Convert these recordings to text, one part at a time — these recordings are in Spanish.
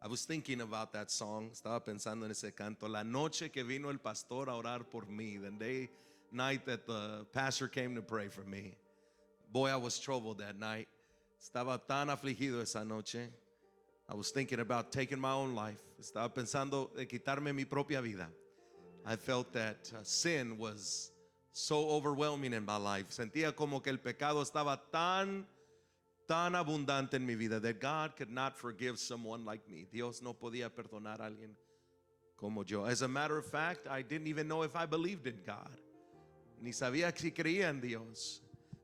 I was thinking about that song. Estaba pensando en ese canto. La noche que vino el pastor a orar por mí. The night that the pastor came to pray for me. Boy, I was troubled that night. Estaba tan afligido esa noche. I was thinking about taking my own life. Estaba pensando de quitarme mi propia vida. I felt that sin was so overwhelming in my life. Sentía como que el pecado estaba tan abundante en mi vida that God could not forgive someone like me. Dios no podía perdonar a alguien como yo. As a matter of fact, I didn't even know if I believed in God. Ni sabía si creía en Dios.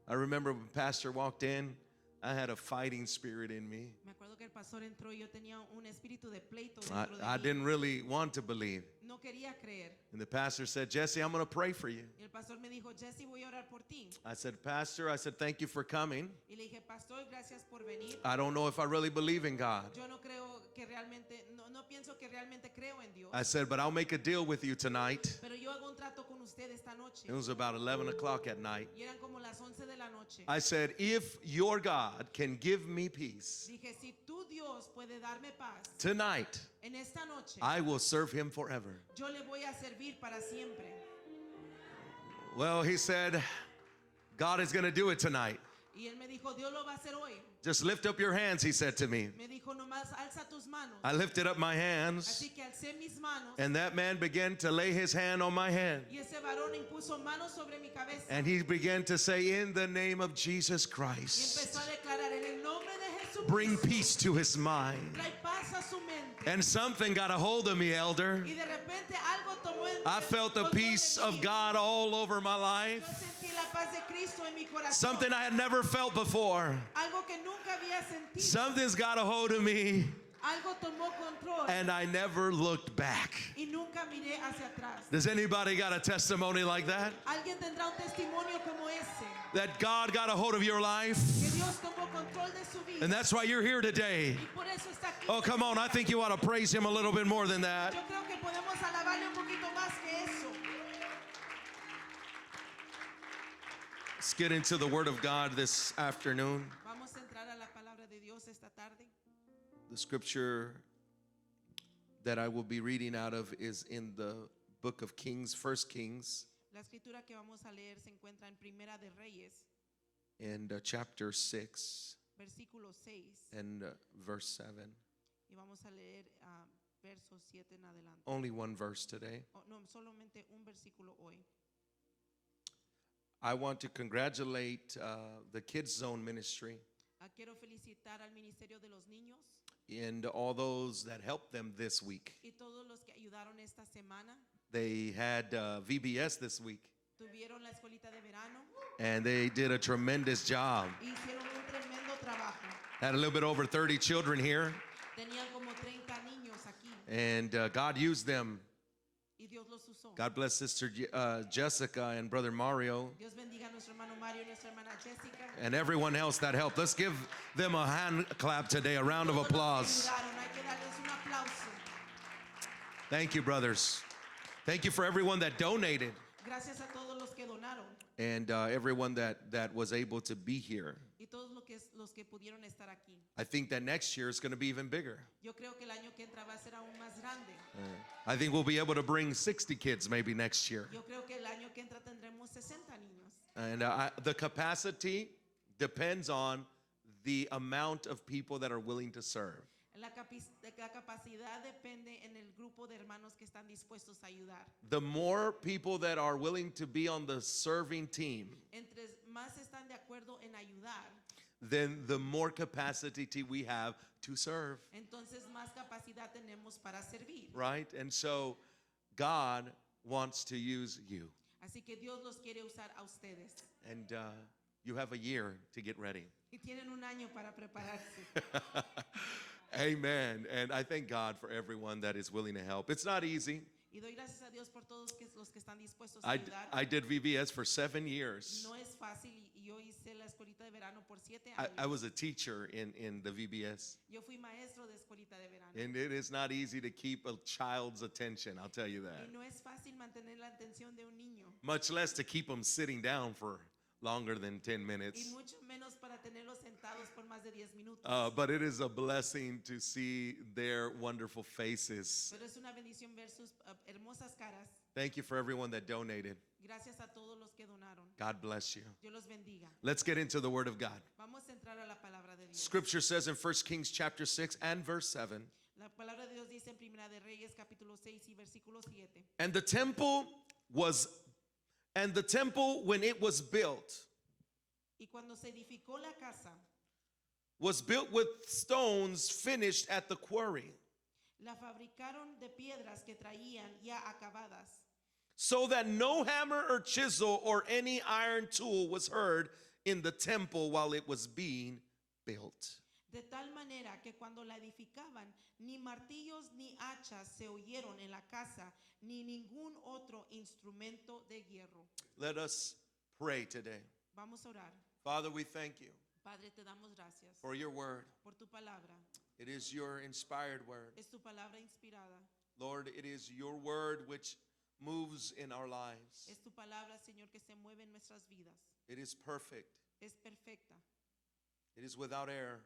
I remember when Pastor walked in, I had a fighting spirit in me. Me acuerdo que el pastor entró y yo tenía un espíritu de pleito dentro de I mí. didn't really want to believe. No quería creer. And the pastor said, Jesse, I'm going to pray for you. Y el pastor me dijo, Jesse, voy a orar por ti. I said, Pastor, thank you for coming. Y le dije, pastor, gracias por venir. I don't know if I really believe in God. Yo no creo que realmente, no pienso que realmente creo en Dios. I said, but I'll make a deal with you tonight. Pero yo hago un trato con usted esta noche. It was about 11 o'clock at night. Y eran como las 11 de la noche. I said, if your God can give me peace Dije, si tu Dios puede darme paz tonight, en esta noche, I will serve him forever. yo le voy a servir para siempre. Well, he said, God is going to do it tonight. Y él me dijo, Dios lo va a hacer hoy. Just lift up your hands, he said to me. Me dijo, nomás alza tus manos. I lifted up my hands, Así que alcé mis manos. and that man began to lay his hand on my head. Y ese varón impuso manos sobre mi cabeza. And he began to say, in the name of Jesus Y Christ, empezó a declarar en el nombre de Jesús. bring peace to his mind. Trae paz a su mente. And something got a hold of me, elder. Y de repente algo tomó el I felt the control de peace mí. of God all over my Yo life. sentí la paz de Cristo en mi corazón. Something I had never felt before. Algo que nunca había sentido. Something's got a hold of me, Algo tomó control. and I never looked back. Y nunca miré hacia atrás. Does anybody got a testimony like that? Alguien tendrá un testimonio como ese. That God got a hold of your life? Que Dios tomó control de su vida. And that's why you're here today. Y por eso está aquí. Oh, come on. I think you ought to praise him a little bit more than that. Yo creo que podemos alabarle un poquito más que eso. Let's get into the Word of God this afternoon. Vamos a entrar a la palabra de Dios esta tarde. The scripture that I will be reading out of is in the book of Kings, 1 Kings, La escritura que vamos a leer se encuentra en Primera de Reyes, and chapter 6 versículo 6. and verse 7. Y vamos a leer verso 7 en adelante. Only one verse today. No, solamente un versículo hoy. I want to congratulate the Kids Zone ministry Quiero felicitar al Ministerio de los Niños and all those that helped them this week. y todos los que ayudaron esta semana. They had VBS this week, Tuvieron la escuelita de verano and they did a tremendous job. y hicieron un tremendo trabajo. Had a little bit over 30 children here, Tenían como 30 niños aquí and God used them. y Dios los usó. God bless Sister Jessica and Brother Mario Dios bendiga a nuestro hermano Mario y nuestra hermana Jessica. and everyone else that helped. Let's give them a hand clap today, a round of Todos los que applause. ayudaron, hay que darles un aplauso. Thank you, brothers. Thank you for everyone that donated Gracias a todos los que donaron and everyone that was able to be here. y todos los que pudieron estar aquí. I think that next year is going to be even bigger. Yo creo que el año que entra va a ser aún más grande. I think we'll be able to bring 60 kids maybe next year. Yo creo que el año que entra tendremos 60 niños. And the capacity depends on the amount of people that are willing to serve. La capacidad depende en el grupo de hermanos que están dispuestos a ayudar. The more people that are willing to be on the serving team, Entre más están de acuerdo en ayudar, then the more capacity we have to serve, entonces más capacidad tenemos para servir. right? And so God wants to use you. Así que Dios los quiere usar a ustedes. And you have a year to get ready. Y tienen un año para prepararse. Amen. And I thank God for everyone that is willing to help. It's not easy. Y doy gracias a Dios por todos los que están dispuestos a ayudar. I did VBS for 7 years. No es fácil y yo hice la escuelita de verano por 7 años. I was a teacher in the VBS. Yo fui maestro de escuelita de verano. And it is not easy to keep a child's attention, I'll tell you Y that. no es fácil mantener la atención de un niño. Much less to keep them sitting down for longer than 10 Y minutes. mucho menos para tenerlos sentados por más de 10 minutos. But it is a blessing to see their wonderful faces. Pero es una bendición ver sus hermosas caras. Thank you for everyone that donated. Gracias a todos los que donaron. God bless you. Dios los bendiga. Let's get into the Word of God. Vamos a entrar a la palabra de Dios. Scripture says in 1 Kings chapter 6 and verse 7, La palabra de Dios dice en Primera de Reyes capítulo 6 y versículo 7. and the temple when it was built Y cuando se edificó la casa, was built with stones finished at the quarry, la fabricaron de piedras que traían ya acabadas, so that no hammer or chisel or any iron tool was heard in the temple while it was being built. de tal manera que cuando la edificaban, ni martillos ni hachas se oyeron en la casa, ni ningún otro instrumento de hierro. Let us pray today. Vamos a orar. Father, we thank you Padre, te damos gracias for your word. por tu palabra. It is your inspired word. Es tu palabra inspirada. Lord, it is your word which moves in our lives. Es tu palabra, Señor, que se mueve en nuestras vidas. It is perfect. Es perfecta. It is without error.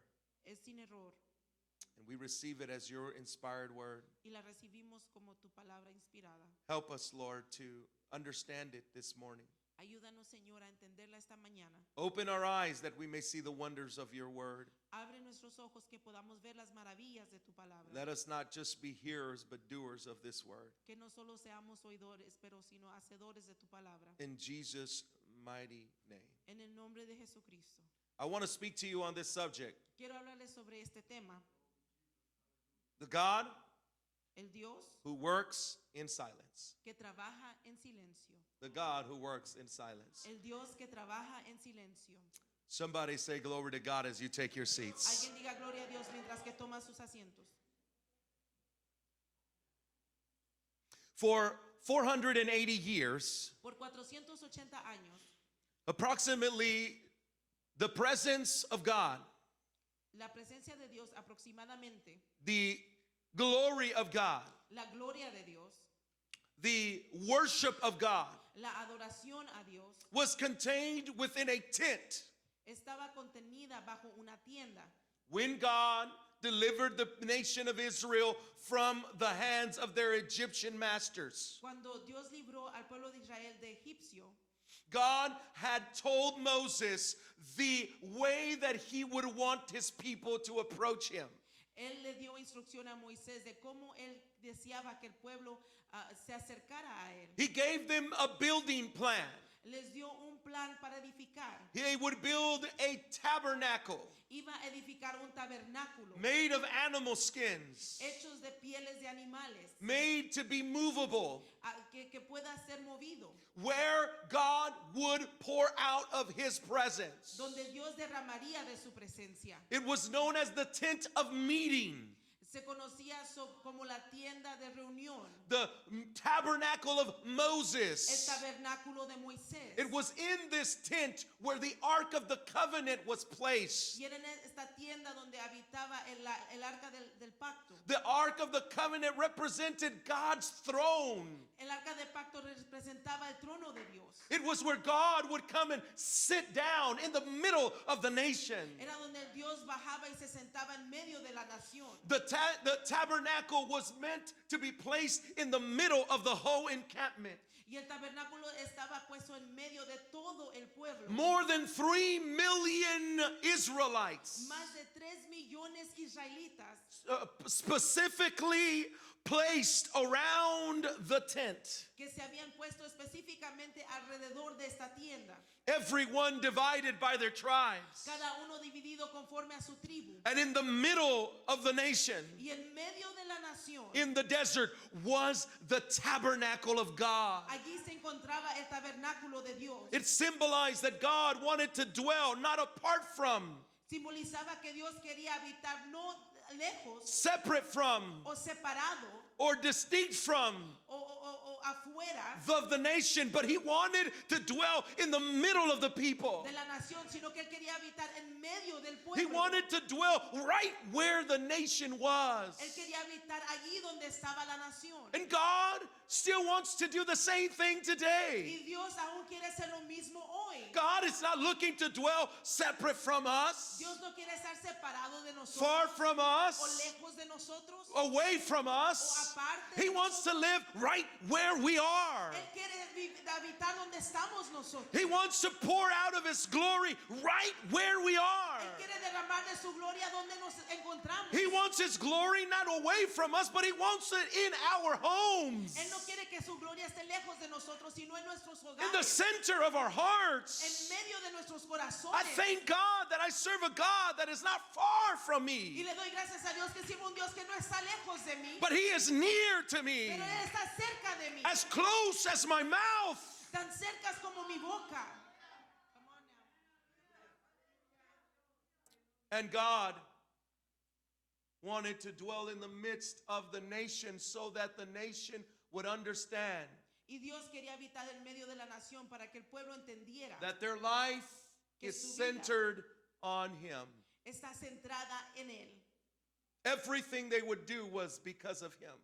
Es sin error. And we receive it as your inspired word. Y la recibimos como tu palabra inspirada. Help us, Lord, to understand it this morning. Ayúdanos, Señor, a entenderla esta mañana. Open our eyes that we may see the wonders of your word. Abre nuestros ojos que podamos ver las maravillas de tu palabra. Let us not just be hearers, but doers of this word. Que no solo seamos oidores, pero sino hacedores de tu palabra. In Jesus' mighty name. En el nombre de Jesucristo. I want to speak to you on this subject. Quiero hablarles sobre este tema. The God El Dios who works in silence. que trabaja en silencio. The God who works in silence. El Dios que trabaja en silencio. Somebody say glory to God as you take your seats. Alguien diga gloria a Dios mientras que toma sus asientos. For 480 years, Por 480 años, approximately, the presence of God, la presencia de Dios aproximadamente, the glory of God, la gloria de Dios, the worship of God la adoración a Dios, was contained within a tent. estaba contenida bajo una tienda. When God delivered the nation of Israel from the hands of their Egyptian masters, Cuando Dios libró al pueblo de Israel de Egipcio, God had told Moses the way that he would want his people to approach him. Él le dio instrucción a Moisés de cómo él deseaba que el pueblo se acercara a él. He gave them a building plan. Les dio un plan para edificar. He would build a tabernacle Iba a edificar un tabernáculo made of animal skins, hechos de pieles de animales made to be movable, que pueda ser movido, where God would pour out of his presence. donde Dios derramaría de su presencia. It was known as the tent of meeting, Se conocía como la tienda de reunión, the tabernacle of el Moses. tabernáculo de Moisés. It was in this tent where the Ark of the Covenant was placed. Y era en esta tienda donde habitaba el arca del pacto. The Ark of the Covenant represented God's throne. El arca del pacto representaba el trono de Dios. It was where God would come and sit down in the middle of the nation. Era donde el Dios bajaba y se sentaba en medio de la nación. The tabernacle was meant to be placed in the middle of the whole encampment. Y el tabernáculo estaba puesto en medio de todo el pueblo. More than 3 million Israelites Más de 3 millones israelitas specifically placed around the tent. que se habían puesto específicamente alrededor de esta tienda. Everyone divided by their tribes. Cada uno dividido conforme a su tribu. And in the middle of the nation, Y en medio de la nación, in the desert, was the tabernacle of God. allí se encontraba el tabernáculo de Dios. It symbolized that God wanted to dwell not apart from, Simbolizaba que Dios quería habitar no lejos separate from, o separado or distinct from o afuera of the nation, but he wanted to dwell in the middle of the people. de la nación, sino que él quería habitar en medio del He pueblo. wanted to dwell right where the nation was. Él quería habitar allí donde estaba la nación. And God still wants to do the same thing today. Y Dios aún quiere hacer lo mismo hoy. God is not looking to dwell separate from us, Dios no quiere estar separado de nosotros far from o us, lejos de nosotros. away from us. He wants to live right where we are. Él quiere habitar donde estamos nosotros. He wants to pour out of His glory right where we are. Él quiere derramar de su gloria donde nos encontramos. He wants His glory not away from us, but He wants it in our homes, Él no quiere que su gloria esté lejos de nosotros, sino en nuestros in the hogares, center of our hearts. en medio de nuestros I corazones. thank God that I serve a God that is not far from Y me, le doy gracias a Dios que sirvo un Dios que no está lejos de mí, but He is near to me, pero Él está cerca de mí, as close as my mouth. tan cerca como mi boca. And God wanted to dwell in the midst of the nation so that the nation would understand Y Dios quería habitar en medio de la nación para que el pueblo entendiera that their life Que is su vida centered on Him. está centrada en Él. Everything they would do was because of Him.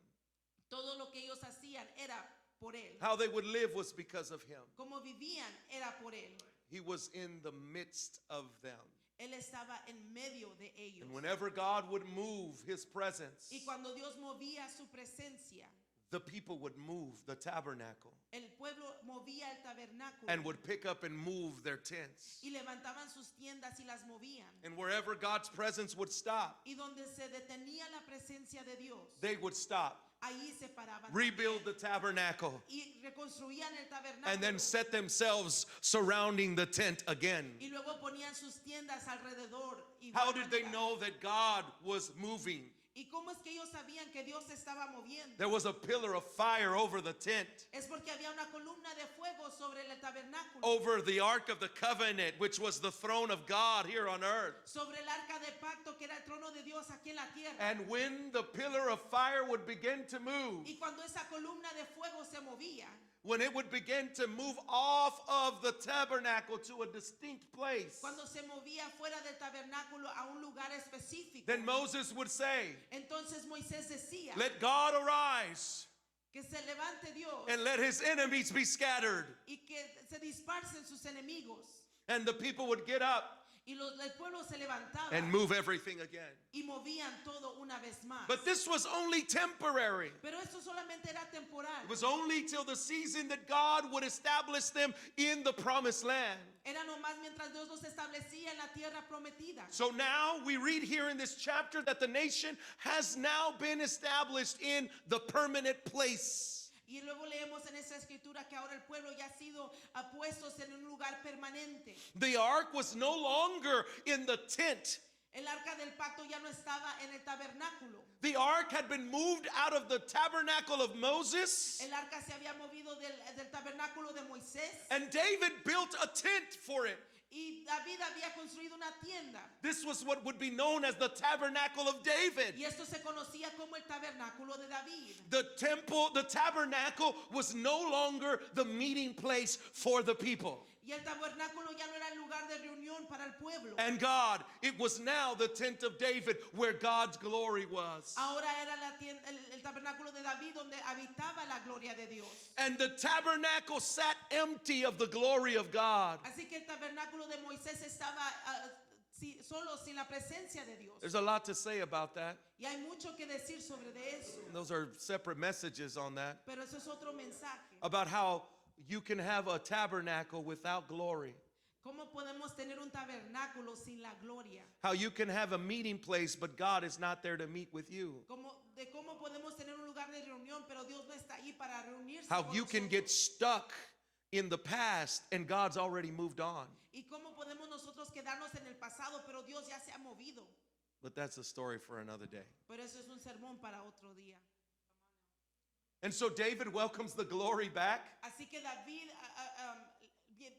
Todo lo que ellos hacían era por Él. How they would live was because of Him. Como vivían era por Él. He was in the midst of them. Él estaba en medio de ellos. And whenever God would move His presence, Y cuando Dios movía su presencia, the people would move the tabernacle el pueblo movía el tabernáculo and would pick up and move their tents. y levantaban sus tiendas y las movían. And wherever God's presence would stop, Y donde se detenía la presencia de Dios, they would stop, ahí se paraban rebuild the también. tabernacle, Y reconstruían el and then tabernáculo. set themselves surrounding the tent again. Y luego ponían sus tiendas alrededor. igual How did they manera. know that God was moving? ¿Y cómo es que ellos sabían que Dios se estaba moviendo? There was a pillar of fire over the tent, Es porque había una columna de fuego sobre el tabernáculo, over the Ark of the Covenant, which was the throne of God here on earth. sobre el arca de pacto que era el trono de Dios aquí en la tierra. And when the pillar of fire would begin to move, Y cuando esa columna de fuego se movía, when it would begin to move off of the tabernacle to a distinct place, cuando se movía fuera del tabernáculo a un lugar específico, then Moses would say, entonces Moisés decía "Let God arise que se levante Dios and let His enemies be scattered." y que se dispersen sus enemigos. And the people would get up Y el pueblo se levantaba and move everything again. y movían todo una vez más. But this was only temporary. Pero esto solamente era temporal. It was only till the season that God would establish them in the promised land. Era nomás mientras Dios los establecía en la tierra prometida. So now we read here in this chapter that the nation has now been established in the permanent place. Y luego leemos en esa escritura que ahora el pueblo ya ha sido puestos en un lugar permanente. The ark was no longer in the tent. El arca del pacto ya no estaba en el tabernáculo. The ark had been moved out of the tabernacle of Moses, El arca se había movido del tabernáculo de Moisés. and David built a tent for it. Y David había construido una tienda. This was what would be known as the tabernacle of David. Y esto se conocía como el tabernáculo de David. The temple, the tabernacle was no longer the meeting place for the people. Y el tabernáculo ya no era el lugar de reunión para el pueblo. And God, it was now the tent of David where God's glory was. Ahora era el tabernáculo de David donde habitaba la gloria de Dios. And the tabernacle sat empty of the glory of God. Así que el tabernáculo de Moisés estaba solo sin la presencia de Dios. There's a lot to say about that. Y hay mucho que decir sobre de eso. Those are separate messages on that. Pero eso es otro mensaje. About how you can have a tabernacle without glory. ¿Cómo podemos tener un tabernáculo sin la gloria? How you can have a meeting place, but God is not there to meet with you. ¿Cómo podemos tener un lugar de reunión, pero Dios no está ahí para reunirse How con you can nosotros? get stuck in the past and God's already moved on. ¿Y cómo podemos nosotros quedarnos en el pasado, pero Dios ya se ha movido? But that's a story for another day. Pero eso es un sermón para otro día. And so David welcomes the glory back Así que David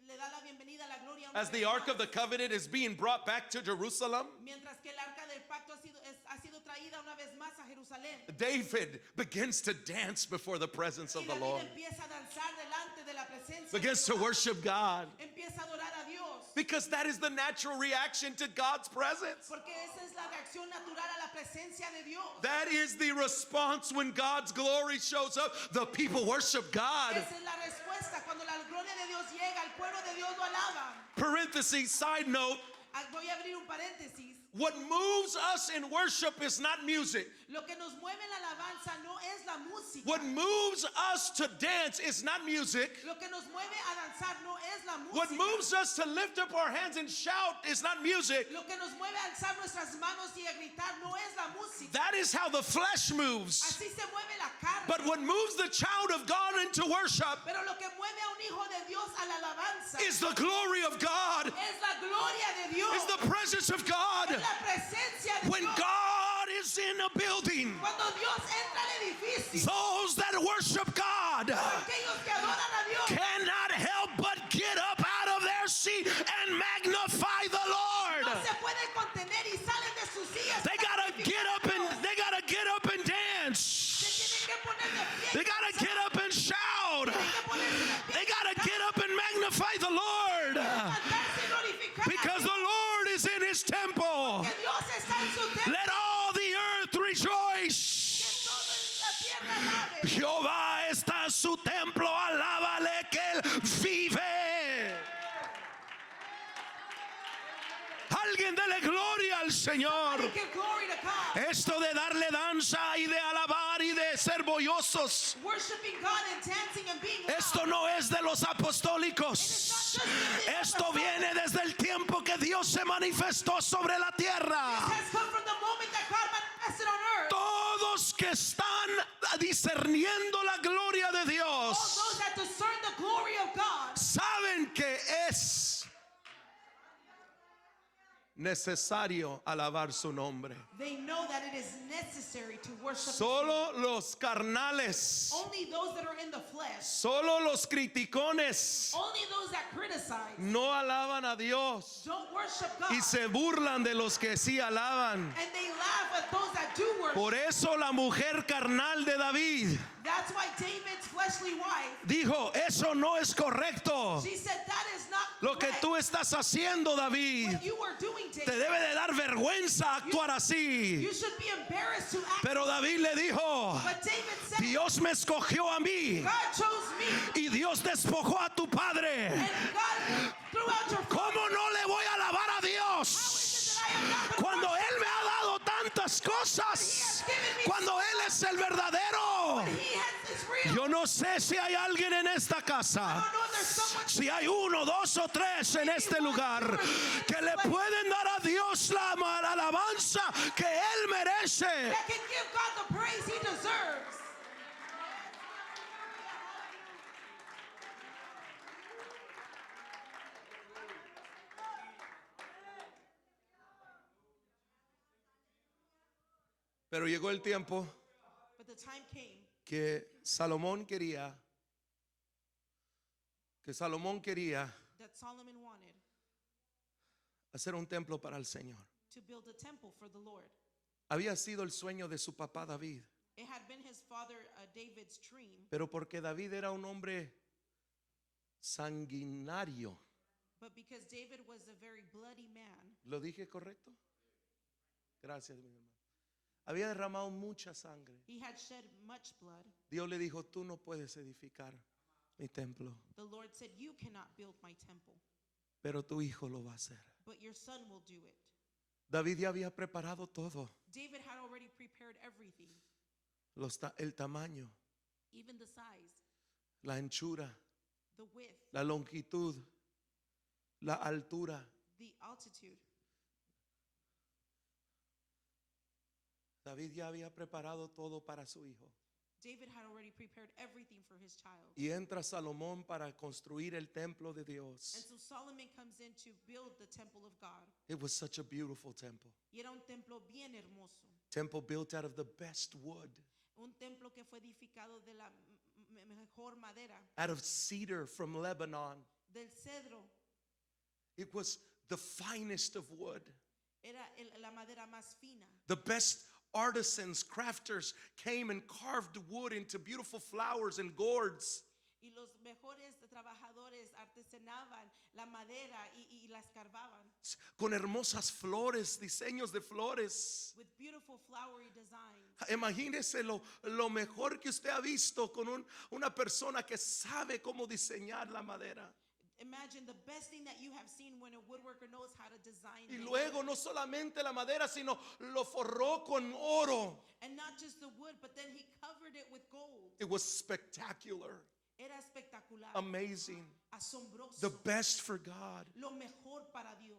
le da la bienvenida a la gloria una as the vez Ark más. of the Covenant is being brought back to Jerusalem. Mientras que el arca del pacto ha sido traída una vez más a Jerusalén. David begins to dance before the presence of Y the David Lord, empieza a danzar delante de la presencia de begins to Jehová. worship God, Empieza a adorar a Dios. because that is the natural reaction to God's presence. Porque esa es la reacción natural a la presencia de Dios. That is the response when God's glory shows up. The people worship God. Esa es la respuesta. Cuando la gloria de Dios llega, el pueblo de Dios lo alaba. Parentheses, side note, Voy a abrir un paréntesis. what moves us in worship is not music. Lo que nos mueve en la alabanza no es la música. What moves us to dance is not music. Lo que nos mueve a danzar no es la música. What moves us to lift up our hands and shout is not music. Lo que nos mueve a alzar nuestras manos y a gritar no es la música. That is how the flesh moves. Así se mueve la carne. But what moves the child of God into worship Pero lo que mueve a un hijo de Dios a la alabanza is the glory of God, es la gloria de Dios. is the presence of God. Es la presencia de When Dios. God is in a building, Cuando Dios entra al edificio, those that worship God aquellos que adoran a Dios cannot help but get up out of their seat and magnify the Lord. no se pueden contener y salen de sus sillas. They gotta get up and Se dance. tienen que poner de pie. They gotta get up and shout. Tienen que ponerse de pie. They gotta get up and magnify the Lord, Levantarse y glorificar a because the Dios. Lord is in His temple. Que Dios está en su templo. Let all the earth rejoice. Que toda la tierra alabe. Jehová está en su templo, alábale que Él vive. Alguien dele gloria al Señor. Give glory to God. Esto de darle danza y de alabar y de ser boyosos, Worshiping God and dancing and being loud. esto no es de los apostólicos. Esto viene desde el tiempo que Dios se manifestó sobre la tierra. Has come from the moment that God manifested on earth. Todos que están discerniendo la gloria de All Dios those that discern the glory of God saben que es necesario alabar su nombre. they know that it is necessary to worship His name. Solo los carnales, Only those that are in the flesh, solo los criticones only those that criticize no alaban a Dios don't worship God, y se burlan de los que sí alaban. and they laugh at those that do worship. Por eso la mujer carnal de David That's why David's fleshly wife, dijo, eso no es correcto. she said, that is not Lo que correct. tú estás haciendo, David, What you are doing, te David, debe de dar vergüenza actuar así. you should be embarrassed to act. Pero David le dijo, But David said, Dios me escogió a mí God chose me, y Dios despojó a tu padre. and God threw out your ¿Cómo no le voy a alabar a Dios that I am not the cuando Él me ha dado tantas cosas? Cuando Él es el verdadero. He has this real. Yo no sé si hay alguien en esta casa, I don't know if there's someone si hay uno, dos o tres en este lugar que le pueden dar a Dios la alabanza que Él merece. that can give God the praise He deserves. Pero llegó el tiempo But the time came que Salomón quería that Solomon wanted hacer un templo para el Señor. to build a temple for the Lord. Había sido el sueño de su papá David, It had been his father David's dream, pero porque David era un hombre sanguinario. but because David was a very bloody man, ¿Lo dije correcto? Gracias, mi hermano. Había derramado mucha sangre. he had shed much blood. Dios le dijo, tú no puedes edificar mi templo, The Lord said, you cannot build my temple, pero tu hijo lo va a hacer. but your son will do it. David ya había preparado todo, David had already prepared everything, el tamaño, even the size, la anchura, the width, la longitud, la altura. the altitude. David ya había preparado todo para su hijo. David had already prepared everything for his child. Y entra Salomón para construir el templo de And Dios. so Solomon comes in to build the temple of God. It was such a beautiful temple. Y era un templo bien hermoso. Temple built out of the best wood, Un templo que fue edificado de la mejor madera, out of cedar from Lebanon. del cedro. It was the finest of wood, Era la madera más fina. the best artisans, crafters came and carved wood into beautiful flowers and gourds. Y los mejores trabajadores artesenaban la madera y la escarbaban Con hermosas flores, diseños de flores. with beautiful flowery designs. Imagínese lo mejor que usted ha visto con una persona que sabe cómo diseñar la madera. Imagine the best thing that you have seen when a woodworker knows how to design Y the luego wood. no solamente la madera, sino lo forró con oro. And not just the wood, but then he covered it with gold. It was spectacular, Era espectacular, amazing, asombroso, the best for God. lo mejor para Dios.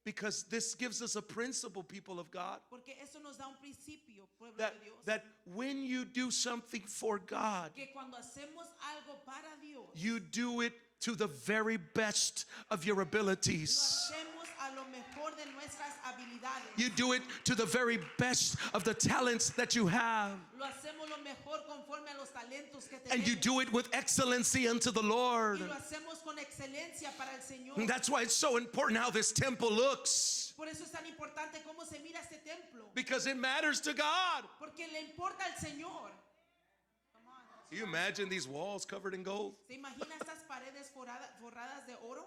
Because this gives us a principle, people of God, Porque eso nos da un principio, pueblo that, de Dios. that when you do something for God, Que cuando hacemos algo para Dios, you do it to the very best of your lo abilities. hacemos a lo mejor de nuestras habilidades. You do it to the very best of the talents that you have. Lo hacemos lo mejor conforme a los talentos que And you tenemos. do it with excellency unto the Lord. Y lo hacemos con excelencia para el Señor. And that's why it's so important how this temple looks. Por eso es tan importante cómo se mira este templo. Because it matters to God. Porque le importa al Señor. Come on. Can you imagine these walls covered in gold? ¿Se imagina estas paredes forradas de oro?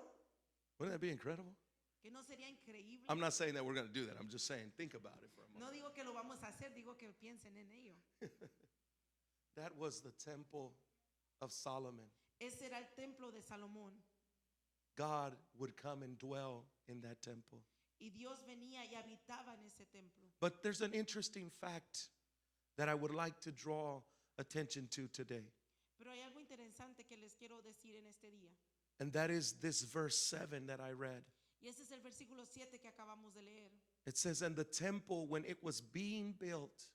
Wouldn't that be incredible? Que no sería increíble. I'm not saying that we're going to do that. I'm just saying, think about it for a No moment. digo que lo vamos a hacer, digo que piensen en ello. That was the temple of Solomon. Ese era el templo de Salomón. God would come and dwell in that temple. Y Dios venía y habitaba en ese templo. But there's an interesting fact that I would like to draw attention to today. Pero hay algo interesante que les quiero decir en este día. And that is this verse 7 that I read. Y ese es el versículo 7 que acabamos de leer. It says, and the temple, when it was being built,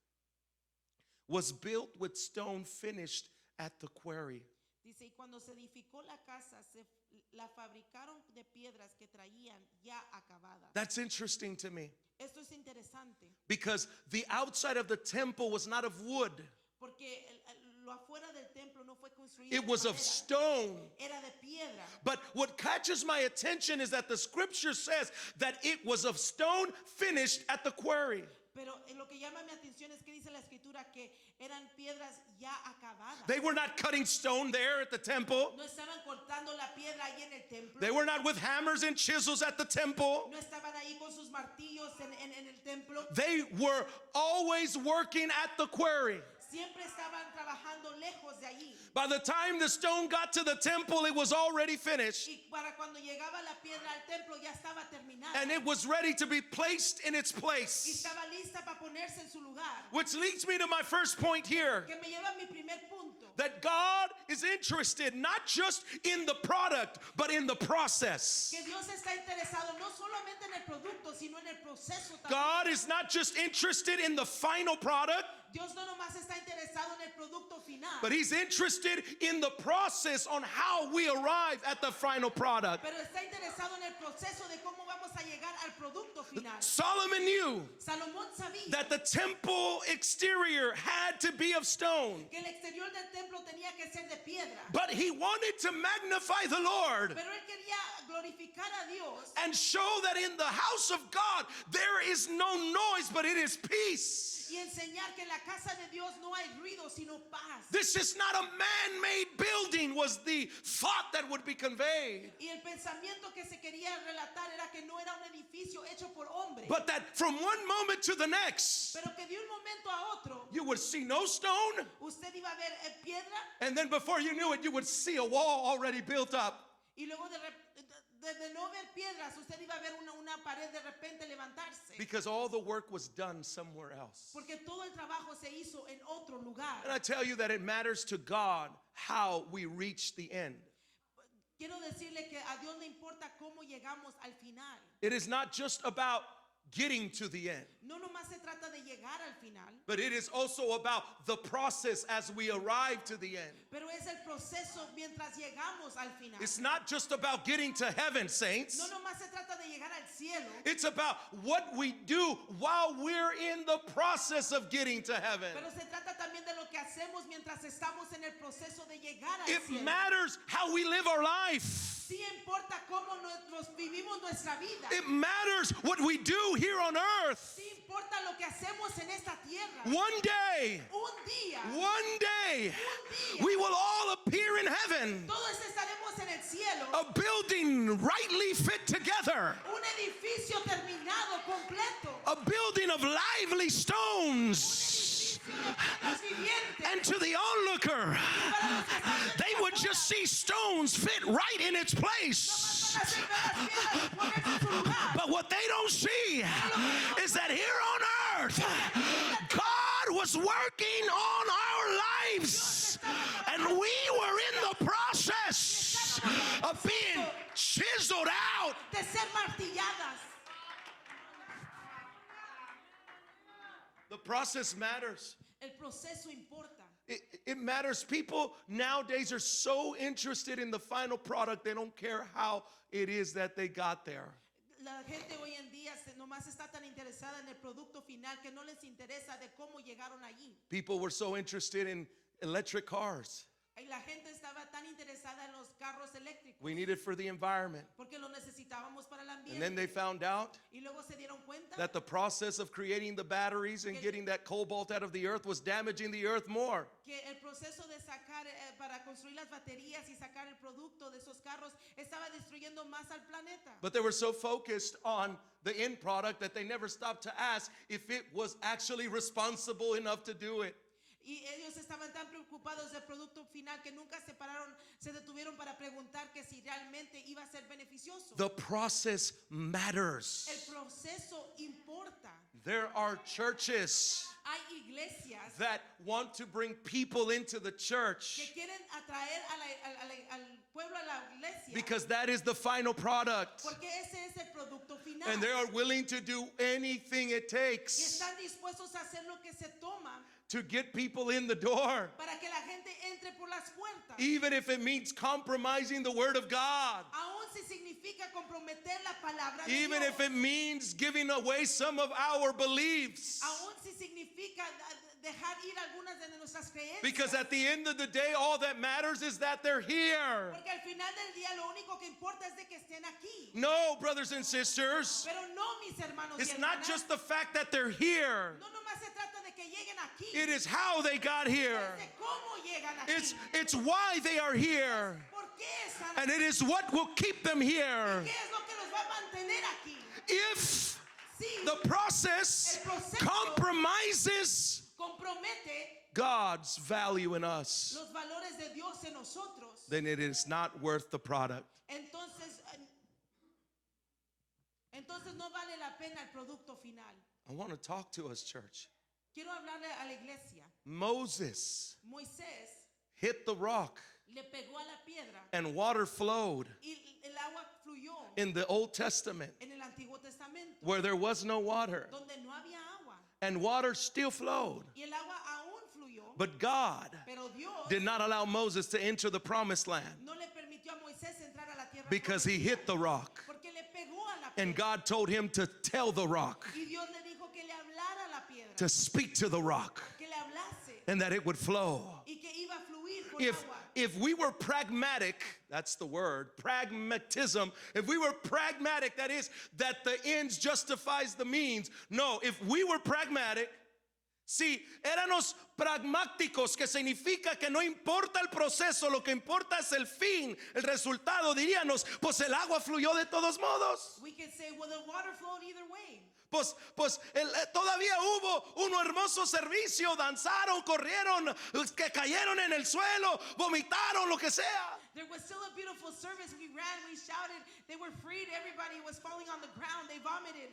was built with stone finished at the quarry. Dice, y cuando se edificó la casa, la fabricaron de piedras que traían ya acabadas. That's interesting to me Esto es interesante, because the outside of the temple was not of wood, porque lo afuera del templo no fue construido it de was of madera, stone. era de piedra. But what catches my attention is that the scripture says that it was of stone finished at the quarry. Pero lo que llama mi atención es que dice la escritura que eran piedras ya acabadas. They were not cutting stone there at the temple. No estaban cortando la piedra ahí en el templo. They were not with hammers and chisels at the temple. No estaban ahí con sus martillos en el templo. They were always working at the quarry. Siempre estaban trabajando lejos de allí. By the time the stone got to the temple, it was already finished. Y para cuando llegaba la piedra al templo ya estaba terminada. And it was ready to be placed in its Y place. estaba lista para ponerse en su lugar. Which leads me to my first point here. Que me lleva a mi primer punto. That God is interested not just in the product, but in the process. Que Dios está interesado no solamente en el producto, sino en el proceso también. God is not just interested in the final product, Dios no nomás está interesado en el producto final, but He's interested in the process on how we arrive at the final product. pero está interesado en el proceso de cómo vamos a llegar al producto final. Solomon knew Salomón sabía that the temple exterior had to be of stone, que el exterior del templo tenía que ser de piedra, but he wanted to magnify the Lord pero él quería glorificar a Dios and show that in the house of God there is no noise, but it is peace. y enseñar que en la casa de Dios no hay ruido sino paz. This is not a man-made building, was the thought that would be conveyed. Y el pensamiento que se quería relatar era que no era un edificio hecho por hombres, But that from one moment to the next, pero que de un momento a otro you would see no stone, usted iba a ver piedra and then before you knew it, you would see a wall already built up. y luego de no ver piedras usted iba a ver una pared de repente levantarse. Because all the work was done somewhere else. Porque todo el trabajo se hizo en otro lugar. And I tell you that it matters to God how we reach the end. Quiero decirle que a Dios le importa cómo llegamos al final. It is not just about getting to the end, No nomás se trata de llegar al final, but it is also about the process as we arrive to the end. pero es el proceso mientras llegamos al final. It's not just about getting to heaven, saints. No nomás se trata de llegar al cielo, It's about what we do while we're in the process of getting to heaven. pero se trata también de lo que hacemos mientras estamos en el proceso de llegar al It cielo. matters how we live our life. Sí importa cómo nos vivimos nuestra vida. It matters what we do here on earth. Sí importa lo que hacemos en esta tierra. One day, Un día, we will all appear in heaven. todos estaremos en el cielo. A building rightly fit together. Un edificio terminado, completo. A building of lively stones. Los vivientes. And to the onlooker, they would just see stones fit right in its place. Van a hacer ver las piedras ponerse en su lugar. But what they don't see is that here on earth, God was working on our lives. And we were in the process of being chiseled out. De ser martilladas. The process matters. El proceso importa. It matters. People nowadays are so interested in the final product, they don't care how it is that they got there. La gente hoy en día nomás está tan interesada en el producto final que no les interesa de cómo llegaron allí. People were so interested in electric cars. Y la gente estaba tan interesada en los carros eléctricos We need it for the environment. porque lo necesitábamos para el And then ambiente. they found out Y luego se dieron cuenta that the process of creating the batteries and getting that cobalt out of the earth was damaging the earth more. que el proceso de sacar para construir las baterías y sacar el producto de esos carros estaba destruyendo más al planeta. But they were so focused on the end product that they never stopped to ask if it was actually responsible enough to do it. Y ellos estaban tan preocupados del producto final que nunca se detuvieron para preguntar que si realmente iba a ser beneficioso. The process matters. El proceso importa. There are churches Hay iglesias that want to bring people into the que church quieren atraer al pueblo a la iglesia because that is the final product. porque ese es el producto final. And they are willing to do anything it Y takes están dispuestos a hacer lo que se toma to get people in the door, para que la gente entre por las puertas. even if it means compromising the word of God, Aún si significa comprometer la palabra de even Dios. if it means giving away some of our beliefs. Aún si significa dejar ir algunas de nuestras creencias. Because at the end of the day, all that matters is that they're here. Porque al final del día lo único que importa es de que estén aquí. No, brothers and sisters, Pero no, mis hermanos it's y not hermanas. just the fact that they're here. No nomás se trata de que lleguen aquí. It is how they got here. Es de cómo llegan aquí. It's why they are here. ¿Por qué están And it is what will keep them here. ¿Qué es lo que los va a mantener aquí? If Sí, the process El proceso compromises compromete God's value in us, los valores de Dios en nosotros. then it is not worth the product. Entonces no vale la pena el producto final. I want to talk to us, church. Quiero hablarle a la iglesia. Moses Moisés hit the rock le pegó a la piedra and water flowed y el agua fluyó in the Old Testament en el Antiguo Testamento, where there was no water, donde no había agua and water still flowed. y el agua aún fluyó, But God pero Dios did not allow Moses to enter the promised land no le permitió a Moisés entrar a la tierra because he prometida, hit the rock. porque le pegó a la And piedra God told him to tell the rock, y Dios le dijo que le hablara a la piedra, to speak to the rock, que le hablase and that it would flow. y que iba a fluir con If, agua. if we were pragmatic, that's the word, pragmatism, if we were pragmatic, that is, that the ends justifies the means. No, if we were pragmatic, si éramos pragmáticos, que significa que no importa el proceso, lo que importa es el fin, el resultado, diríamos, pues el agua fluyó de todos modos. We can say, well, the water flowed either way. Pues todavía hubo un hermoso servicio, danzaron, corrieron, que cayeron en el suelo, vomitaron, lo que sea. There was still a beautiful service. We ran, we shouted, they were freed. Everybody was falling on the ground. They vomited.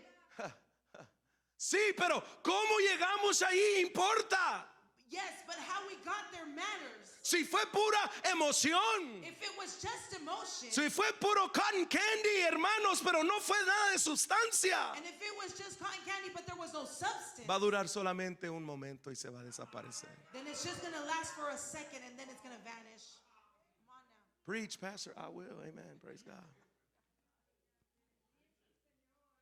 Sí, pero cómo llegamos ahí importa. Yes, but how we got there matters. Si fue pura emoción, If it was just emotion, si fue puro cotton candy, hermanos, pero no fue nada de sustancia, and if it was just cotton candy, but there was no substance, va a durar solamente un momento y se va a desaparecer. then it's just going to last for a second and then it's going to vanish. Come on now. Preach, Pastor, I will. Amen. Praise God.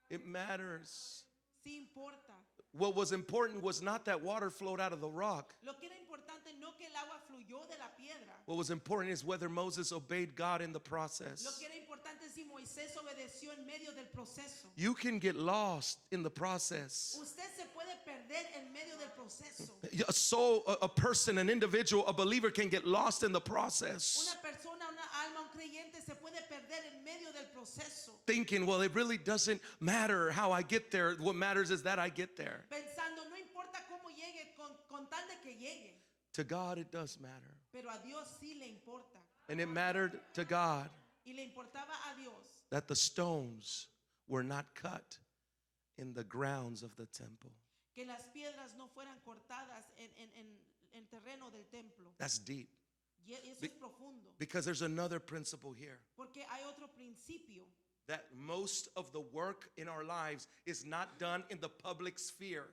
It matters. Sí importa. What was important was not that water flowed out of the rock. Lo que era importante no que el agua fluyó de la piedra. What was important is whether Moses obeyed God in the Lo process. que era importante es si Moisés obedeció en medio del proceso. You can get lost in the process. Usted se puede perder en medio del proceso. A soul, a person, an individual, a believer can get lost in the process. Una persona, una alma, un creyente se puede perder en medio del proceso. Thinking, well, it really doesn't matter how I get there. What matters is that I get there. Pensando, no importa cómo llegue, con tal de que llegue. To God, it does matter. Pero a Dios sí le importa. And it mattered to God Y le importaba a Dios that the stones were not cut in the grounds of the temple. que las piedras no fueran cortadas en terreno del templo. That's deep. Y eso Be- es profundo. Because there's another principle here. Porque hay otro principio. That most of the work in our lives is not done in the public sphere.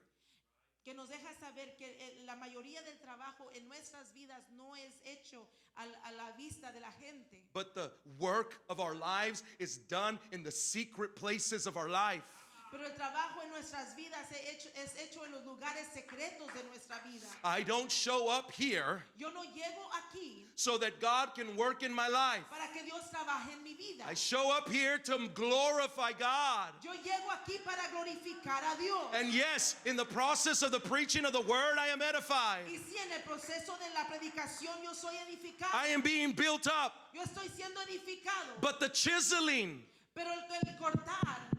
Que nos deja saber que la mayoría del trabajo en nuestras vidas no es hecho a la vista de la gente. But the work of our lives is done in the secret places of our life. Pero el trabajo en nuestras vidas es hecho en los lugares secretos de nuestra vida. I don't show up here Yo no llego aquí so that God can work in my life. para que Dios trabaje en mi vida. I show up here to glorify God. Yo llego aquí para glorificar a Dios. And yes, in the process of the preaching of the word, I am edified. Y si en el proceso de la predicación yo soy edificado, I am being built up. yo estoy siendo edificado. But the chiseling, Pero el cortar,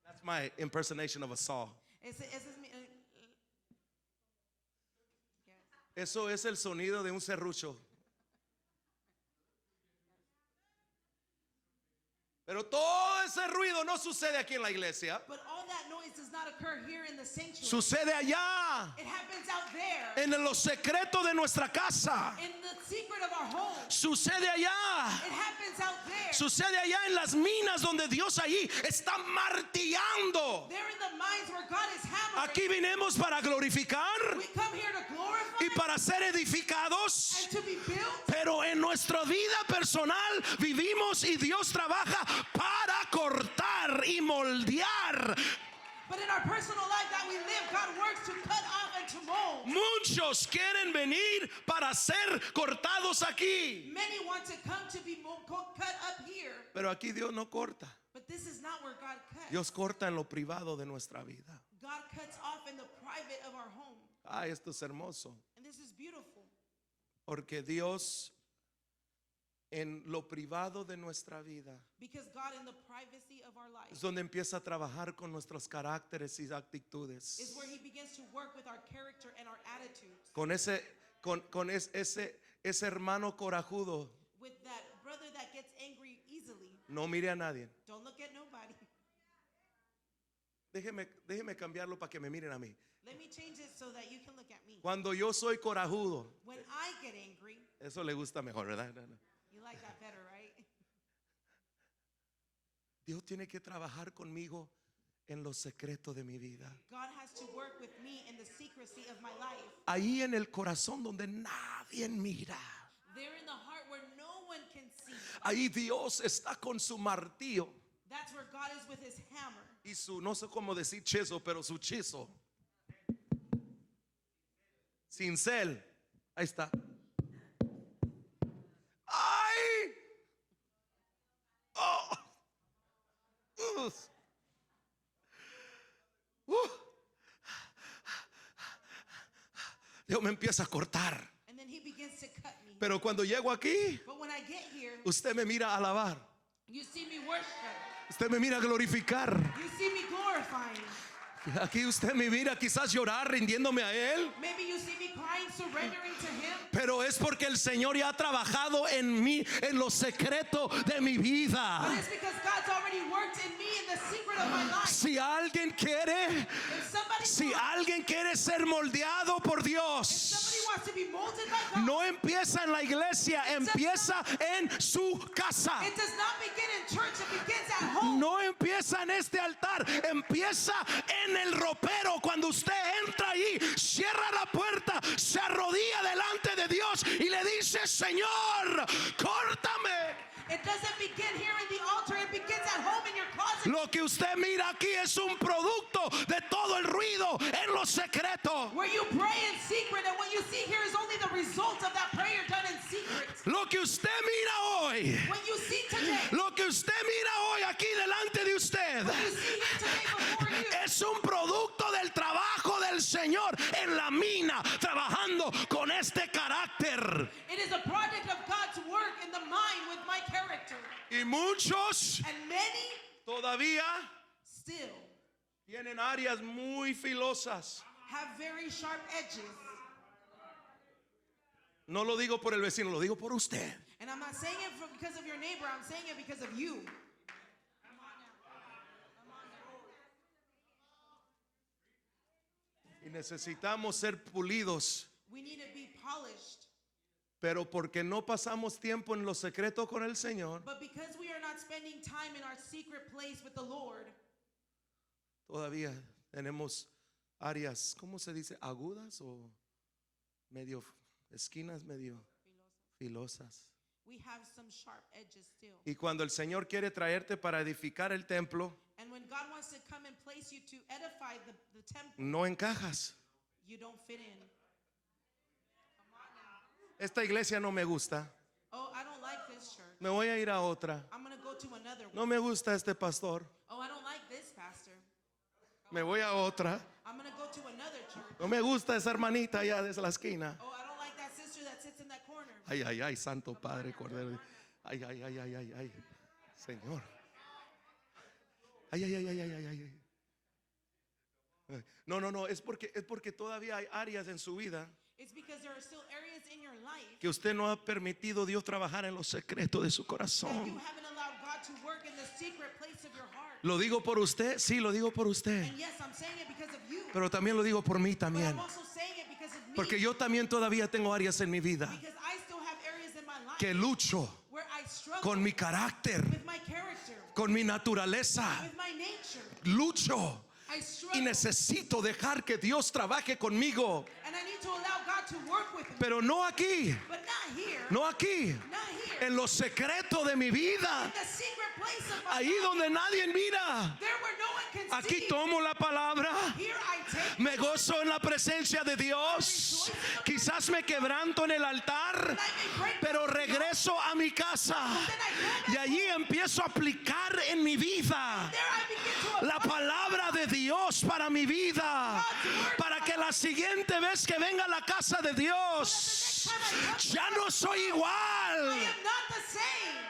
that's my impersonation of a saw. ese es mi... Eso es el sonido de un serrucho. Pero todo ese ruido no sucede aquí en la iglesia. But all that noise does not occur here in the sanctuary. Sucede allá, It happens out there, en lo secreto de nuestra casa. in the secret of our home. Sucede allá. It happens out there. Sucede allá en las minas donde Dios allí está martillando. There in the mines where God is hammering. Aquí vinimos para glorificar We come here to glorify y para ser edificados. and to be built. Pero en nuestra vida personal vivimos y Dios trabaja para cortar y moldear. But in our personal life that we live, God works to cut off and to mold. Muchos quieren venir para ser cortados aquí. Many want to come to be cut up here. Pero aquí Dios no corta. But this is not where God cuts. Dios corta en lo privado de nuestra vida. God cuts off in the private of our home. Ay, esto es hermoso. And this is beautiful. Porque Dios en lo privado de nuestra vida Because God in the privacy of our life es donde empieza a trabajar con nuestros caracteres y actitudes. is where he begins to work with our character and our attitudes. Con ese hermano corajudo. With that brother that gets angry easily. No mire a nadie. Don't look at nobody. Déjeme cambiarlo para que me miren a mí. Let me change it so that you can look at me. Cuando yo soy corajudo, When I get angry, eso le gusta mejor, ¿verdad? No. you like that better, right? Dios tiene que trabajar conmigo en lo secreto de mi vida. God has to work with me in the secrecy of my life. Ahí en el corazón donde nadie mira. There in the heart where no one can see. Ahí Dios está con su martillo That's where God is with his hammer. y su, no sé cómo decir chezo, pero su chizo. Cincel. Ahí está. ¡Ay! ¡Oh! Dios me empieza a cortar. And then he begins to cut me. Pero cuando llego aquí, But when I get here, usted me mira a alabar. you see me worship. Usted me mira a glorificar. You see me glorifying. Aquí usted me mira quizás llorar rindiéndome a Él. Maybe you see me crying, surrendering to him. Pero es porque el Señor ya ha trabajado en mí, en lo secreto de mi vida. But it's because God's already worked in me in the secret of my life. Si alguien quiere, If alguien quiere ser moldeado por Dios, somebody wants to be molded by God, no empieza en la iglesia, empieza en su casa. it does not begin in church, it begins at home. No empieza en este altar, empieza en el ropero. Cuando usted entra ahí, cierra la puerta, se arrodilla delante de Dios y le dice: Señor, córtame. It doesn't begin here in the altar, it begins at home in your closet Lo que usted mira aquí es un producto de todo el ruido en lo secreto. Where you pray in secret, and what you see here is only the result of that prayer done in secret. Lo que usted mira hoy, What you see today, lo que usted mira hoy aquí delante de usted, what you see here today before you, es un producto del trabajo del Señor en la mina, trabajando con este carácter. it is a product of God's work in the mind with my character. Y muchos And many todavía still tienen áreas muy filosas. have very sharp edges. No lo digo por el vecino, lo digo por usted. And I'm not saying it because of your neighbor, I'm saying it because of you. Y necesitamos ser pulidos, We need to be polished. pero porque no pasamos tiempo en lo secreto con el Señor, But because we are not spending time in our secret place with the Lord, todavía tenemos áreas, ¿cómo se dice? Agudas o medio esquinas medio filosas. we have some sharp edges still. Y cuando el Señor quiere traerte para edificar el templo, And when God wants to come and place you to edify the temple, no encajas. you don't fit in. Esta iglesia no me gusta. Oh, I don't like this church. Me voy a ir a otra. I'm going to go to another one. No me gusta este pastor. Oh, I don't like this pastor. Me voy a otra. I'm going to go to another church. No me gusta esa hermanita allá desde la esquina. Oh, I don't like that sister that sits in that corner. Ay, ay, ay, Santo Padre Cordero. Ay, ay, ay, ay, ay, ay. Señor. Ay, ay, ay, ay, ay, ay, ay. No, no, no, es porque todavía hay áreas en su vida It's because there are still areas in your life que usted no ha permitido Dios trabajar en los secretos de su that you corazón. haven't allowed God to work in the secret place of your heart. Lo digo por usted, sí, lo digo por usted, And yes, I'm saying it because of you. pero también lo digo por mí But también, I'm also saying it because of me. porque yo también todavía tengo áreas en mi vida Because I still have areas in my life que lucho where I struggle con mi carácter, with my character, con mi naturaleza, with my nature. lucho I y struggle. necesito dejar que Dios trabaje conmigo, And I need to allow God to work with me. pero no aquí, But not here. no aquí, Not here. en lo secreto de mi vida, In the secret place of my ahí life. donde nadie mira. There where no one can Aquí see. tomo la palabra, Here I take. me gozo en la presencia de Dios, quizás me quebranto en el altar, pero regreso a mi casa y allí empiezo a aplicar en mi vida There I begin to la palabra de Dios para mi vida, para que la siguiente vez que venga a la casa de Dios ya no soy I igual. am not the same.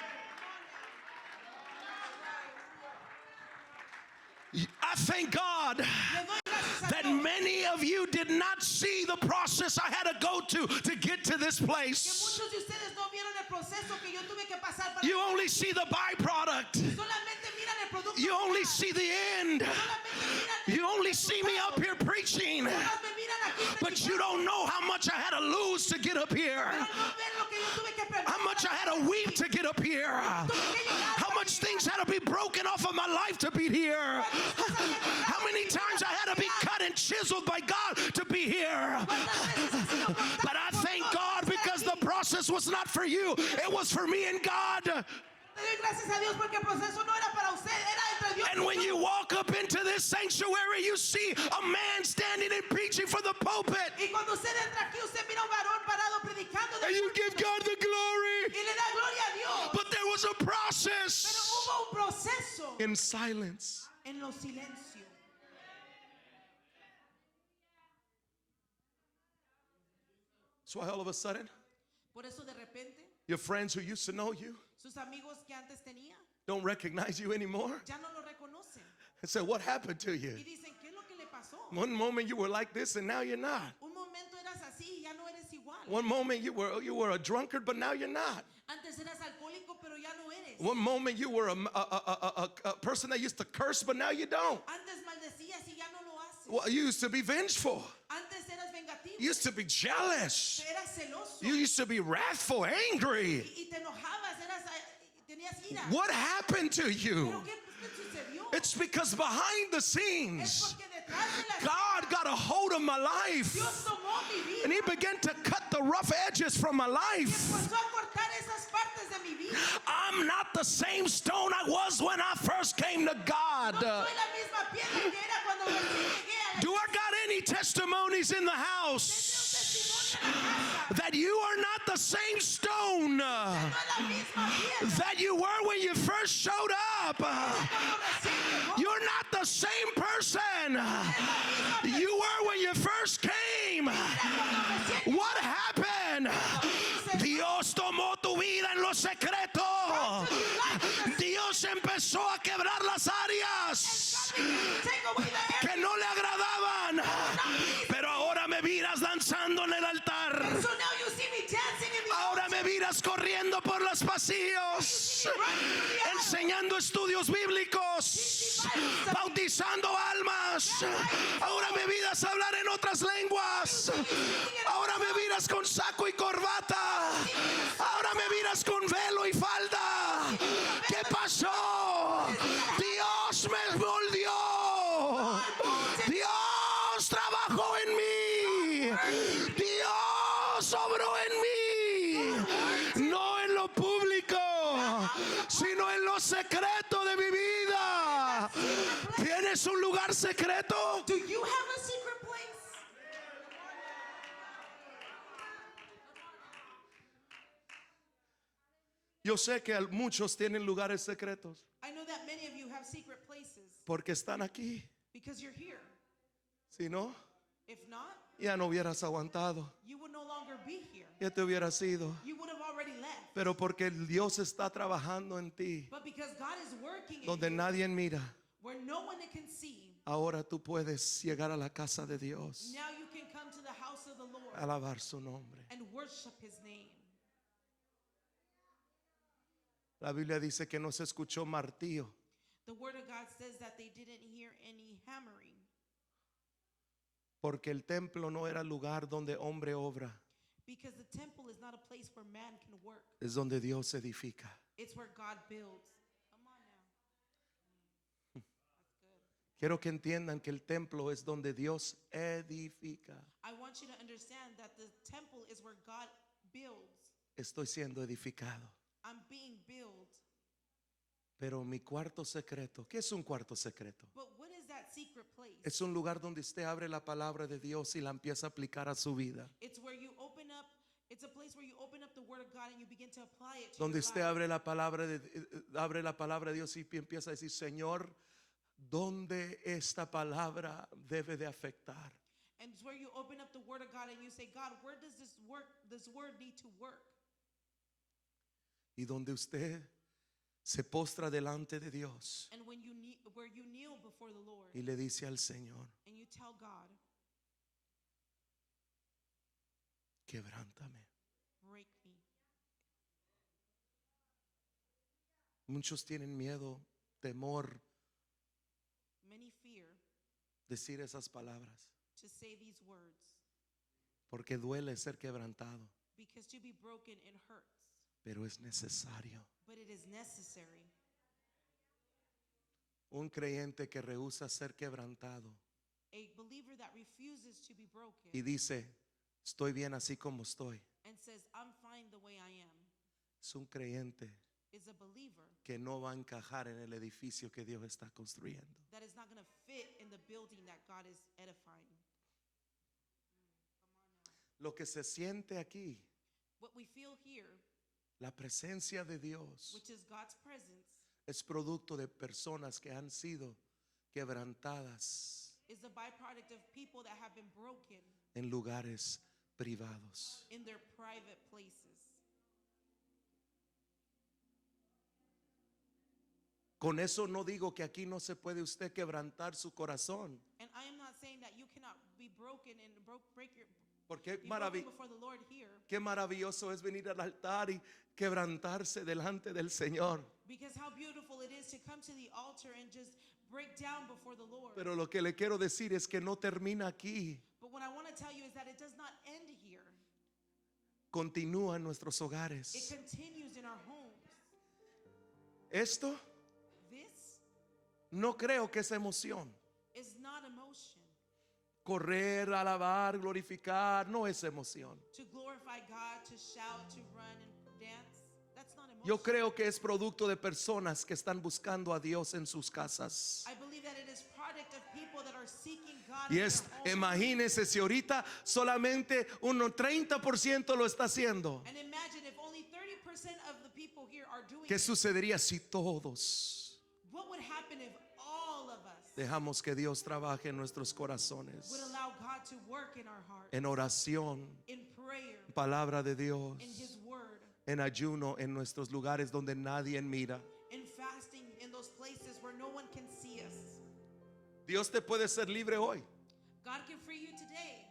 I thank God Le doy gracias a that Dios many of you did not see the process I had to go to get to this que place. muchos de ustedes no vieron el proceso que yo tuve que pasar para You only see the byproduct. solamente miran el producto. You only final. see the end. Solamente miran You only see me up here preaching, me miran aquí but you don't know how much I had to lose to get up here. pero no ven lo que yo tuve que perder. How much I had to weep to get up here. How much things had to be broken off of my life to be here. How many times I had to be cut and chiseled by God to be here. But I thank God because the process was not for you, it was for me and God. Le doy gracias a Dios porque el proceso no era para usted, era entre Dios. And when you walk up into this sanctuary, you see a man standing and preaching for the pulpit. Y cuando usted entra aquí, usted mira un varón parado predicando And you give God the glory. y le da gloria a Dios. But there was a Pero process hubo un proceso in silence. en los silencios. So all of a sudden, Por eso de repente, your friends who used to know you sus amigos que antes tenía don't recognize you anymore. ya no lo reconocen. And say, what happened to you? Y dicen, ¿qué es lo que le pasó? One moment you were like this and now you're not. Un momento eras así y ya no eres igual. One moment you were a drunkard, but now you're not. Antes eras alcohólico, pero ya no eres. One moment you were a person that used to curse, but now you don't. Antes maldecías y ya no lo haces. Well, you used to be vengeful. Antes eras vengativo. You used to be jealous. Eras celoso. You used to be wrathful, angry. Y te enojabas, tenías ira. What happened to you? ¿Pero qué sucedió? It's because behind the Es scenes, porque detrás de las God got a hold of my life. Dios tomó mi vida And He began to cut the rough edges from my y life. empezó a cortar esas partes de mi vida. I'm not the same stone I was when I first came to God. No soy la misma piedra que era cuando recién llegué a la Do I got any testimonies in the house testimonio en la casa. that you are not the same stone No es la misma piedra that you were when you first showed up? cuando recién llegó. You're not the same person you were when you first came. What happened? Dios tomó tu vida en lo secreto. Dios empezó a quebrar las áreas Take away the air. que no le agradaban. Pero ahora me miras danzando en el altar. So now you see me dancing in the Ahora me miras corriendo por los pasillos, enseñando estudios bíblicos, bautizando almas. Ahora me miras hablar en otras lenguas. Ahora me miras con saco y corbata. Ahora me miras con velo y falda. ¿Qué pasó? Dios me volvió. Dios trabajó en mí. Dios obró en mí. No en lo público, sino en lo secreto de mi vida. ¿Tienes un lugar secreto? Do you have a secret place? Yo sé que muchos tienen lugares secretos I know that many of you have secret places porque están aquí. because you're here. Si no, If not, ya no hubieras aguantado, you would no longer be here. ya te hubieras ido. You would have already left. Pero porque Dios está trabajando en ti, But because God is working in donde you, nadie mira, where no one can see, ahora tú puedes llegar a la casa de Dios, now you can come to the house of the Lord alabar su nombre. and worship His name. La Biblia dice que no se escuchó martillo, The Word of God says that they didn't hear any hammering porque el templo no era lugar donde hombre obra, because the temple is not a place where man can work. es donde Dios edifica. It's where God builds. Come on now. That's good. Quiero que entiendan que el templo es donde Dios edifica. I want you to understand that the temple is where God builds. Estoy siendo edificado. I'm being built. Pero mi cuarto secreto, ¿qué es un cuarto secreto? But what is that secret place? Es un lugar donde usted abre la palabra de Dios y la empieza a aplicar a su vida. It's where you open up, it's a place where you open up the Word of God and you begin to apply it to Donde your usted life. abre la palabra de Dios y empieza a decir, Señor, ¿dónde esta palabra debe de afectar? And it's where you open up the Word of God and you say, God, where does this word need to work? Y donde usted se postra delante de Dios And when where you kneel before the Lord y le dice al Señor, and you tell God, quebrántame. break me. Muchos tienen miedo, temor, Many fear decir esas palabras, to say these words porque duele ser quebrantado, because to be broken, it hurts, pero es necesario. but it is necessary. Un creyente que rehúsa ser quebrantado A believer that refuses to be broken y dice, estoy bien así como estoy, and says, I'm fine the way I am, es un creyente is a believer que no va a encajar en el edificio que Dios está construyendo. that is not going to fit in the building that God is edifying. Lo que se siente aquí, What we feel here, la presencia de Dios, which is God's presence, es producto de personas que han sido quebrantadas is the byproduct of people that have been broken en lugares privados. in their private places. Con eso no digo que aquí no se puede usted quebrantar su corazón, And I am not saying that you cannot be broken and break your porque be broken before the Lord here, qué maravilloso es venir al altar y quebrantarse delante del Señor. because how beautiful it is to come to the altar and just break down before the Lord. Pero lo que le quiero decir es que no termina aquí, But what I want to tell you is that it does not end here. continúa en nuestros It hogares. continues in our homes. Esto This no creo que es emoción. is not emotion. Correr, alabar, glorificar, no es emoción. To glorify God, to shout, to run and dance, that's Yo creo que es producto de personas que están buscando a Dios en sus casas. I believe that it is product of people that are seeking God Y in es, their home. imagínese si ahorita solamente un 30% lo está haciendo. And imagine if only 30% of the people here are doing ¿Qué it. sucedería si todos What would happen if all of us dejamos que Dios trabaje en nuestros corazones? would allow God to work in our heart, En oración, in prayer, palabra de Dios, in His Word, en ayuno, en nuestros lugares donde nadie mira. in fasting, in those places where no one can see us? Dios te puede ser libre hoy, God can free you today,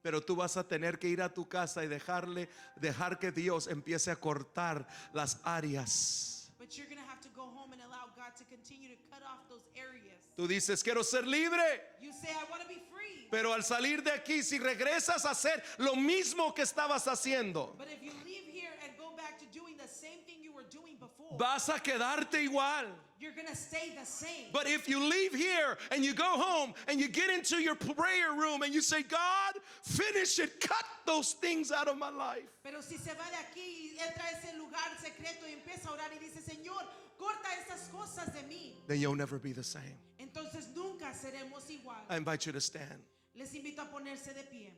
pero tú vas a tener que ir a tu casa y dejar que Dios empiece a cortar las áreas. but you're going to have to go home and allow God to continue to cut off those areas. Tú dices, quiero ser libre, You say, I want to be free. pero al salir de aquí, si regresas a hacer lo mismo que estabas haciendo, But if you leave here and go back to doing the same thing you were doing before, vas a quedarte igual. you're going to stay the same. But if you leave here and you go home and you get into your prayer room and you say, God, finish it, cut those things out of my life, Pero si se va de aquí y entra a ese lugar secreto y empieza a orar y dice, Señor, corta estas cosas de mí, then you'll never be the same. entonces nunca seremos igual. I invite you to stand. Les invito a ponerse de pie.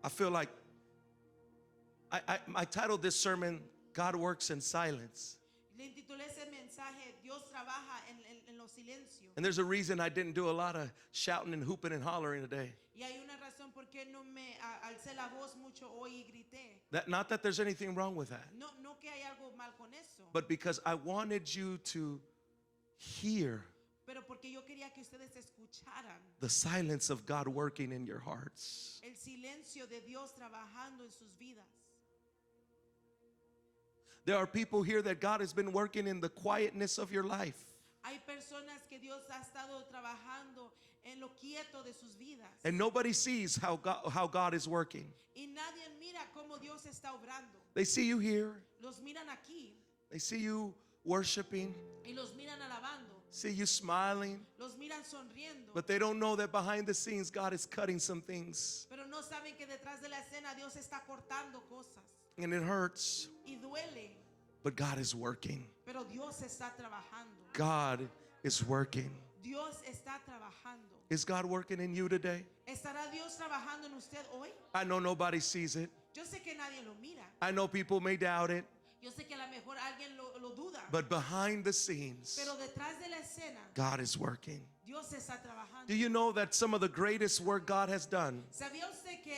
I feel like I titled this sermon, God Works in Silence. Le intitulé ese mensaje, Dios trabaja en los silencios. And there's a reason I didn't do a lot of shouting and hooping and hollering today. Y hay una razón por qué no me alcé la voz mucho hoy y grité. Not that there's anything wrong with that, No, no que hay algo mal con eso, but because I wanted you to hear pero porque yo quería que ustedes escucharan the silence of God working in your hearts. el silencio de Dios trabajando en sus vidas. There are people here that God has been working in the quietness of your life. Hay personas que Dios ha estado trabajando en lo quieto de sus vidas. And nobody sees how God is working. Y nadie mira cómo Dios está obrando. They see you here, Los miran aquí they see you worshiping, y los miran alabando. see you smiling, Los miran sonriendo. but they don't know that behind the scenes God is cutting some things. Pero no saben que detrás de la escena Dios está cortando cosas. And it hurts, Y duele. but God is working. Pero Dios está trabajando. God is working. Dios está trabajando. Is God working in you today? ¿Estará Dios trabajando en usted hoy? I know nobody sees it. Yo sé que nadie lo mira. I know people may doubt it, Yo sé que a lo mejor alguien lo duda. but behind the scenes, Pero detrás de la escena, God is working. Dios está trabajando. Do you know that some of the greatest work God has done, ¿Sabía usted que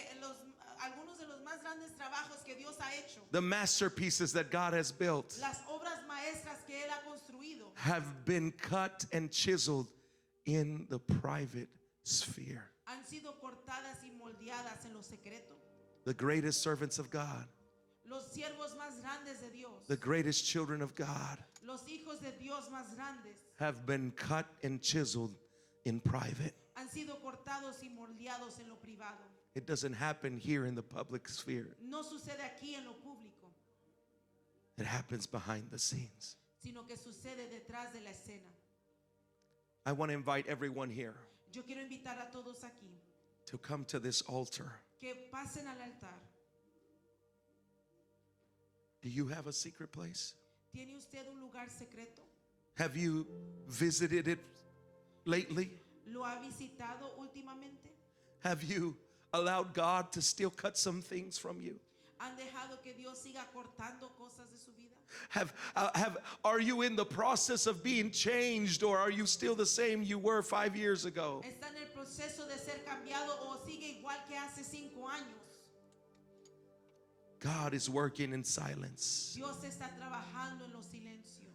algunos de los más grandes trabajos que Dios ha hecho, the masterpieces that God has built, las obras maestras que Él ha construido, have been cut and chiseled in the private sphere? han sido cortadas y moldeadas en lo secreto? The greatest servants of God, Los siervos más grandes de Dios, the greatest children of God, los hijos de Dios más grandes, have been cut and chiseled in private. han sido cortados y moldeados en lo privado. It doesn't happen here in the public sphere. No sucede aquí en lo público, It happens behind the scenes. sino que sucede detrás de la escena. I want to invite everyone here Yo quiero invitar a todos aquí to come to this altar. que pasen al altar. Do you have a secret place? ¿Tiene usted un lugar secreto? Have you visited it lately? ¿Lo ha visitado últimamente? Have you allowed God to still cut some things from you? ¿Han dejado que Dios siga cortando cosas de su vida? Are you in the process of being changed, or are you still the same you were 5 years ago? ¿Está en el proceso de ser cambiado o sigue igual que hace 5 años? God is working in silence. Dios está trabajando en los silencios.